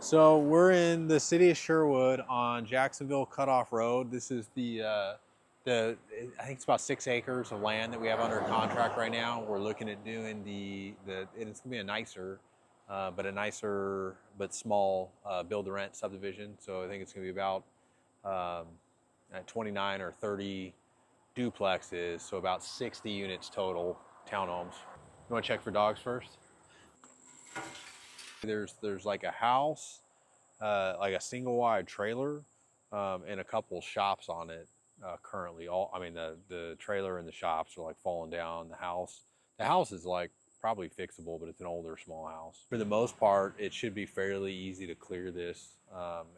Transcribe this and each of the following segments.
So we're in the city of Sherwood on Jacksonville Cutoff Road. This is the I think it's about 6 acres of land that we have under contract right now. We're looking at doing and it's gonna be a nicer, but small build to rent subdivision. So I think it's gonna be about um, 29 or 30 duplexes, so about 60 units total, townhomes. You want to check for dogs first? There's like a house, like a single wide trailer, and a couple shops on it currently. The trailer and the shops are like falling down. The house is like probably fixable, but it's an older small house. For the most part, it should be fairly easy to clear this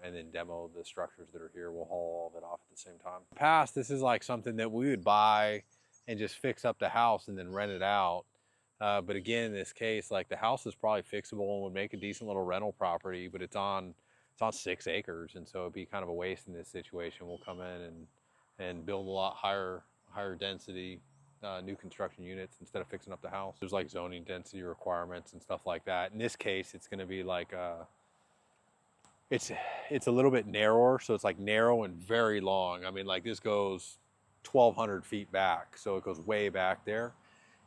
and then demo the structures that are here. We'll haul all of it off at the same time. In the past, this is like something that we would buy and just fix up the house and then rent it out. But again, in this case, like the house is probably fixable and would make a decent little rental property, but it's on 6 acres, and so it'd be kind of a waste in this situation. We'll come in and build a lot higher density new construction units instead of fixing up the house. There's like zoning density requirements and stuff like that. In this case, it's going to be like it's a little bit narrower, so it's like narrow and very long. I mean, like this goes 1,200 feet back, so it goes way back there,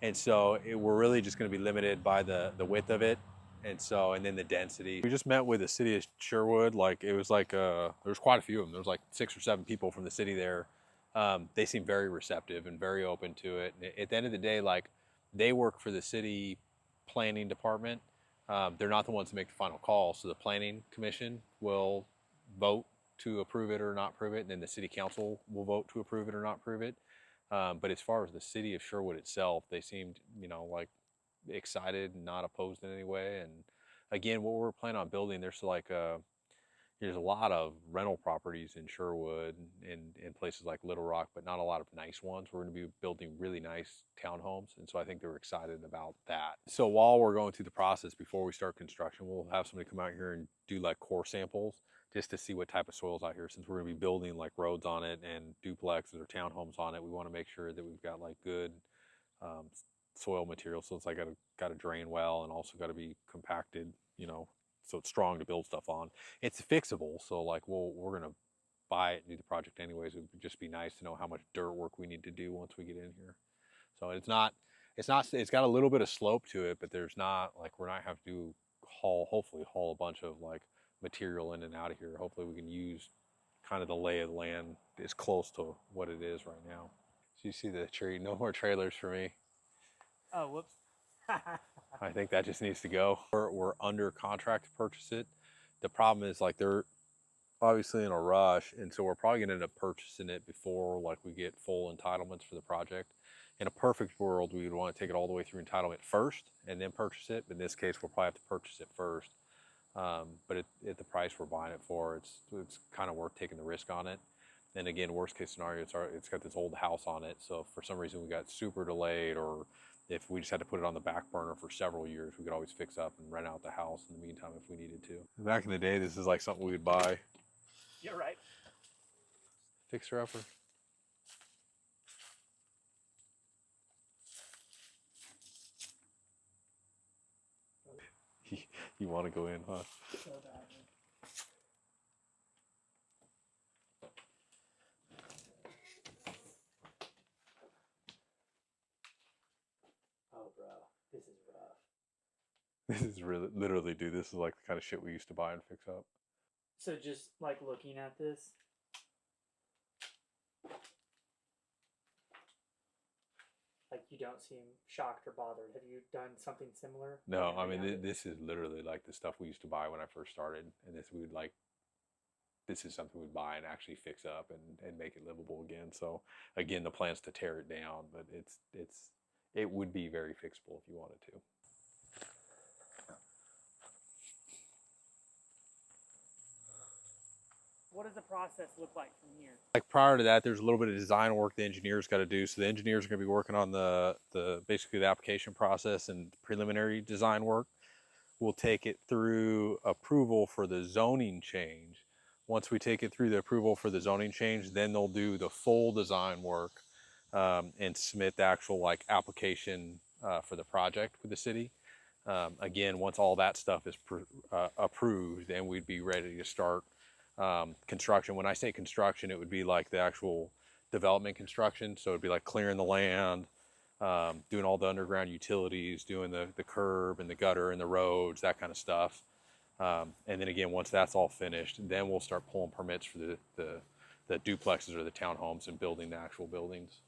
and so we're really just going to be limited by the width of it. And then the density. We just met with the city of Sherwood. Like it was like there was quite a few of them. There was like 6 or 7 people from the city there. They seemed very receptive and very open to it. And at the end of the day, like they work for the city planning department. They're not the ones who make the final call. So the planning commission will vote to approve it or not approve it, and then the city council will vote to approve it or not approve it. But as far as the city of Sherwood itself, they seemed, like excited and not opposed in any way. And again, what we're planning on building, there's a lot of rental properties in Sherwood and in places like Little Rock, but not a lot of nice ones. We're going to be building really nice townhomes, and so I think they're excited about that. So while we're going through the process before we start construction, we'll have somebody come out here and do like core samples just to see what type of soil's out here. Since we're going to be building like roads on it and duplexes or townhomes on it, we want to make sure that we've got like good um, soil material. So it's like got to drain well and also got to be compacted, so it's strong to build stuff on. It's fixable, so like we're gonna buy it and do the project anyways. It would just be nice to know how much dirt work we need to do once we get in here. So it's got a little bit of slope to it, but there's not like we're not have to hopefully haul a bunch of like material in and out of here. Hopefully we can use kind of the lay of the land as close to what it is right now. So you see the tree, no more trailers for me. Oh, whoops. I think that just needs to go. We're under contract to purchase it. The problem is like they're obviously in a rush, and so we're probably gonna end up purchasing it before like we get full entitlements for the project. In a perfect world, we would want to take it all the way through entitlement first and then purchase it. But in this case, we'll probably have to purchase it first. But at the price we're buying it for, it's kind of worth taking the risk on it. And again, worst case scenario, it's got this old house on it. So if for some reason we got super delayed, or if we just had to put it on the back burner for several years, we could always fix up and rent out the house in the meantime if we needed to. Back in the day, this is like something we would buy. You're right. Fixer upper. You want to go in, huh? So bad. Oh, bro, this is rough. This is really, literally, dude, this is like the kind of shit we used to buy and fix up. So just like looking at this, like you don't seem shocked or bothered. Have you done something similar? No, I mean, this is literally like the stuff we used to buy when I first started. And this is something we'd buy and actually fix up and make it livable again. So again, the plan's to tear it down, but it would be very fixable if you wanted to. What does the process look like from here? Like prior to that, there's a little bit of design work the engineers got to do. So the engineers are going to be working on basically the application process and preliminary design work. We'll take it through approval for the zoning change. Once we take it through the approval for the zoning change, then they'll do the full design work and submit the actual like application for the project with the city. Again, once all that stuff is approved, then we'd be ready to start construction. When I say construction, it would be like the actual development construction. So it'd be like clearing the land, doing all the underground utilities, doing the curb and the gutter and the roads, that kind of stuff. And then again, once that's all finished, then we'll start pulling permits for the duplexes or the townhomes and building the actual buildings.